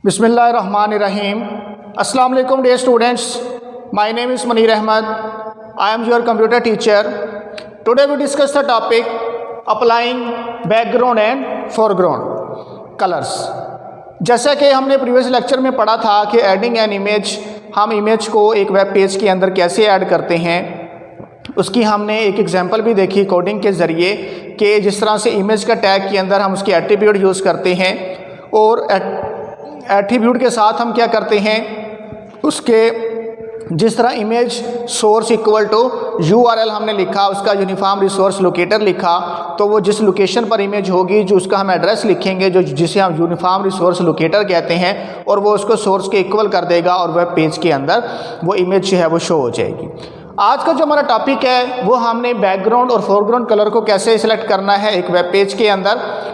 Bismillahirrahmanirrahim. Assalamu alaikum dear students. My name is Munir Ahmad. I am your computer teacher. Today we discuss the topic applying background and foreground colors. जैसा कि हमने previous lecture में पढ़ा था कि adding an image, हम image को एक वेब पेज के अंदर कैसे ऐड करते हैं, उसकी हमने एक एग्जांपल भी देखी कोडिंग के ज़रिए कि जिस तरह से इमेज का टैग के अंदर हम उसके एट्रीब्यूट यूज़ करते हैं और एट्रीब्यूट के साथ हम क्या करते हैं, उसके जिस तरह image source equal to URL हमने लिखा, उसका यूनिफॉर्म रिसोर्स लोकेटर लिखा, तो वो जिस लोकेशन पर इमेज होगी जो उसका हम एड्रेस लिखेंगे जो जिसे हम यूनिफॉर्म रिसोर्स लोकेटर कहते हैं, और वो उसको सोर्स के इक्वल कर देगा और वेब पेज के अंदर वो इमेज जो है वो शो हो जाएगी। आज का जो हमारा टॉपिक है वो हमने बैकग्राउंड और फोरग्राउंड कलर को कैसे सिलेक्ट करना है एक वेब पेज के अंदर।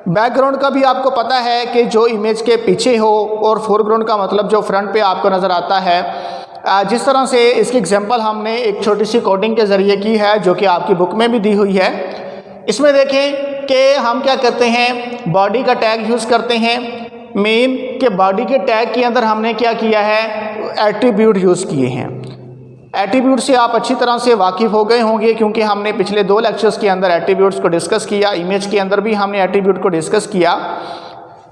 बैकग्राउंड का भी आपको पता है कि जो इमेज के पीछे हो, और फोरग्राउंड का मतलब जो फ्रंट पे आपको नज़र आता है। जिस तरह से इसकी एग्जांपल हमने एक छोटी सी कोडिंग के ज़रिए की है जो कि आपकी बुक में भी दी हुई है। इसमें देखें कि हम क्या करते हैं, बॉडी का टैग यूज़ करते हैं। मेन के बॉडी के टैग के अंदर हमने क्या किया है, एट्रीब्यूट यूज़ किए हैं। एट्रीब्यूट से आप अच्छी तरह से वाकिफ़ हो गए होंगे क्योंकि हमने पिछले 2 लेक्चर्स के अंदर एट्रीब्यूट्स को डिस्कस किया, इमेज के अंदर भी हमने एट्रीब्यूट को डिस्कस किया।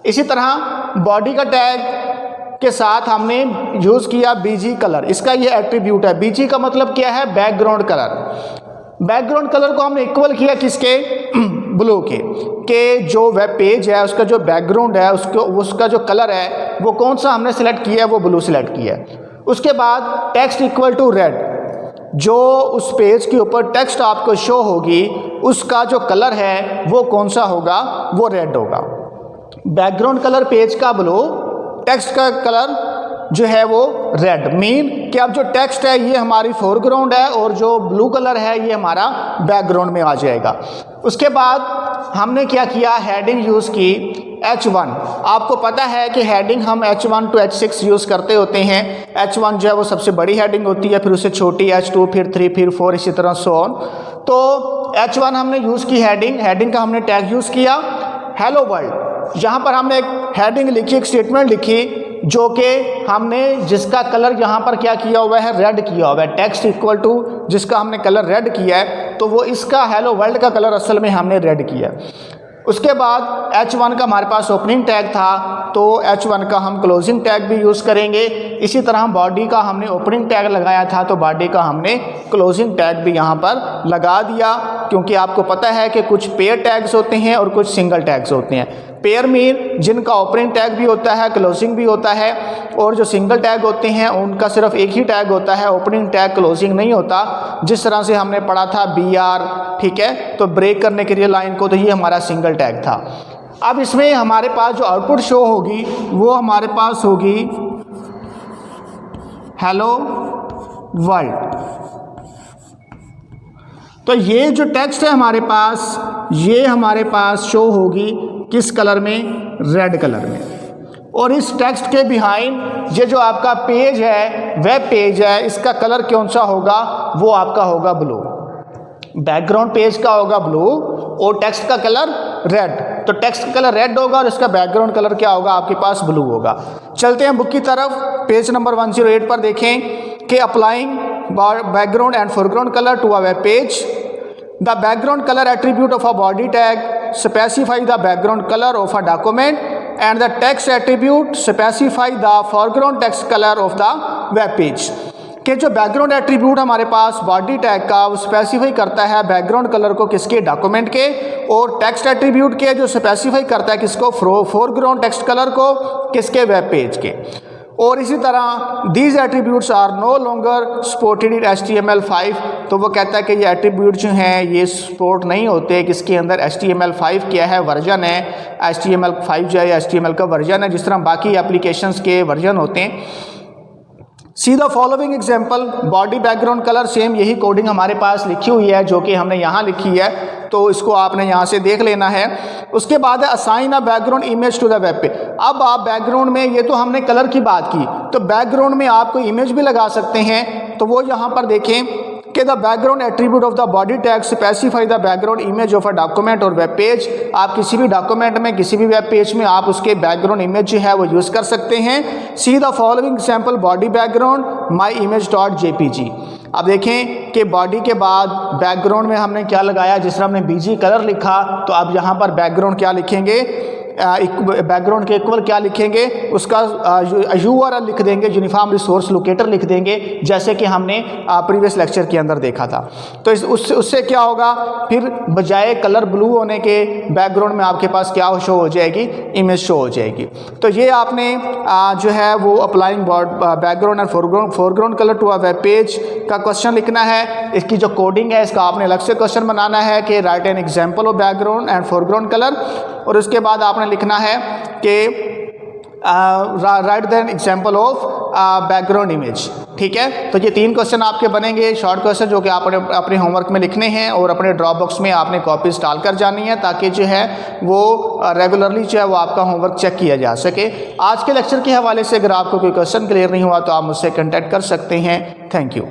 इसी तरह बॉडी का टैग के साथ हमने यूज़ किया BG कलर, इसका ये एट्रीब्यूट है। BG का मतलब क्या है, बैकग्राउंड कलर। बैकग्राउंड कलर को हमने इक्वल किया किसके, ब्लू के जो वेब पेज है उसका जो बैकग्राउंड है उसका जो कलर है वो कौन सा हमने सेलेक्ट किया है, वो ब्लू सेलेक्ट किया है। उसके बाद टेक्स्ट इक्वल टू रेड, जो उस पेज के ऊपर टेक्स्ट आपको शो होगी उसका जो कलर है वो कौन सा होगा, वो रेड होगा। बैकग्राउंड कलर पेज का ब्लू, टेक्स्ट का कलर जो है वो रेड। मीन कि अब जो टेक्स्ट है ये हमारी फोरग्राउंड है और जो ब्लू कलर है ये हमारा बैकग्राउंड में आ जाएगा। उसके बाद हमने क्या किया, हेडिंग यूज़ की H1। आपको पता है कि हेडिंग हम H1 to H6 यूज़ करते होते हैं। H1 जो है वो सबसे बड़ी हेडिंग होती है, फिर उससे छोटी H2, फिर 3, फिर 4, इसी तरह सो ऑन। तो H1 हमने यूज़ की हेडिंग का हमने टैग यूज़ किया हेलो वर्ल्ड। यहाँ पर हमने एक हेडिंग लिखी, एक स्टेटमेंट लिखी जो कि हमने जिसका कलर यहाँ पर क्या किया हुआ है, रेड किया हुआ है। टेक्स्ट इक्वल टू जिसका हमने कलर रेड किया है, तो वो इसका हेलो वर्ल्ड का कलर असल में हमने रेड किया। उसके बाद H1 का हमारे पास ओपनिंग टैग था, तो H1 का हम क्लोजिंग टैग भी यूज़ करेंगे। इसी तरह बॉडी का हमने ओपनिंग टैग लगाया था, तो बॉडी का हमने क्लोजिंग टैग भी यहाँ पर लगा दिया, क्योंकि आपको पता है कि कुछ पेयर टैग्स होते हैं और कुछ सिंगल टैग्स होते हैं। पेयर मीन जिनका ओपनिंग टैग भी होता है, क्लोजिंग भी होता है, और जो सिंगल टैग होते हैं उनका सिर्फ एक ही टैग होता है, ओपनिंग टैग क्लोजिंग नहीं होता। जिस तरह से हमने पढ़ा था BR, ठीक है, तो ब्रेक करने के लिए लाइन को, तो ये हमारा सिंगल टैग था। अब इसमें हमारे पास जो आउटपुट शो होगी वो हमारे पास होगी हेलो वर्ल्ड। तो ये जो टेक्स्ट है हमारे पास, ये हमारे पास शो होगी किस कलर में, रेड कलर में। और इस टेक्स्ट के बिहाइंड ये जो आपका पेज है, वेब पेज है, इसका कलर कौन सा होगा, वो आपका होगा ब्लू। बैकग्राउंड पेज का होगा ब्लू और टेक्स्ट का कलर रेड, तो टेक्स्ट का कलर रेड होगा और इसका बैकग्राउंड कलर क्या होगा, आपके पास ब्लू होगा। चलते हैं बुक की तरफ, पेज नंबर 108 पर देखें कि applying background and foreground colour to a web page. The background colour attribute of a body tag specify the background color of a document and the text attribute specify the foreground text color of the web page। कि जो background attribute हमारे पास body tag का वो specify करता है background colour को किसके, document के, और टेक्स्ट एट्रीब्यूट के जो स्पेसिफाई करता है किसको, फोरग्राउंड टेक्स्ट कलर को किसके, वेब पेज के। और इसी तरह these attributes are no longer supported in HTML5। तो वो कहता है कि ये एट्रीब्यूट जो हैं ये सपोर्ट नहीं होते किसके अंदर, HTML5 क्या है, वर्जन है। HTML5 जो है HTML का वर्जन है, जिस तरह बाकी एप्लीकेशंस के वर्जन होते हैं। See the following example, body background colour, same यही कोडिंग हमारे पास लिखी हुई है जो कि हमने यहाँ लिखी है, तो इसको आपने यहाँ से देख लेना है। उसके बाद है assign a background image to the web page. अब आप बैकग्राउंड में, ये तो हमने कलर की बात की, तो बैकग्राउंड में आप कोई इमेज भी लगा सकते हैं। तो वो यहाँ पर देखें कि the background attribute of the body tag specify the background image of a document और वेब पेज। आप किसी भी डॉक्यूमेंट में, किसी भी वेब पेज में आप उसके बैकग्राउंड इमेज जो है वो यूज़ कर सकते हैं। See the following sample body background my image dot JPG। अब देखें कि बॉडी के बाद बैकग्राउंड में हमने क्या लगाया, जिस तरह हमने BG कलर लिखा, तो अब यहाँ पर बैकग्राउंड क्या लिखेंगे, बैकग्राउंड के इक्वल क्या लिखेंगे, उसका URL लिख देंगे, यूनिफॉर्म रिसोर्स लोकेटर लिख देंगे, जैसे कि हमने प्रीवियस लेक्चर के अंदर देखा था। तो उससे क्या होगा, फिर बजाय कलर ब्लू होने के बैकग्राउंड में आपके पास क्या शो हो जाएगी, इमेज शो हो जाएगी। तो ये आपने जो है वो applying background and foreground colour to a web page का क्वेश्चन लिखना है। इसकी जो कोडिंग है इसका आपने अलग से क्वेश्चन बनाना है कि write an example of background and foreground colour, और उसके बाद आपने लिखना है कि write then example of background image. ठीक है, तो ये 3 क्वेश्चन आपके बनेंगे, शॉर्ट क्वेश्चन, जो कि आपने अपने होमवर्क में लिखने हैं और अपने ड्रॉप बॉक्स में आपने कॉपीज डाल कर जानी है, ताकि जो है वो रेगुलरली जो है वो आपका होमवर्क चेक किया जा सके। आज के लेक्चर के हवाले से अगर आपको कोई क्वेश्चन क्लियर नहीं हुआ तो आप मुझसे कॉन्टैक्ट कर सकते हैं। Thank you.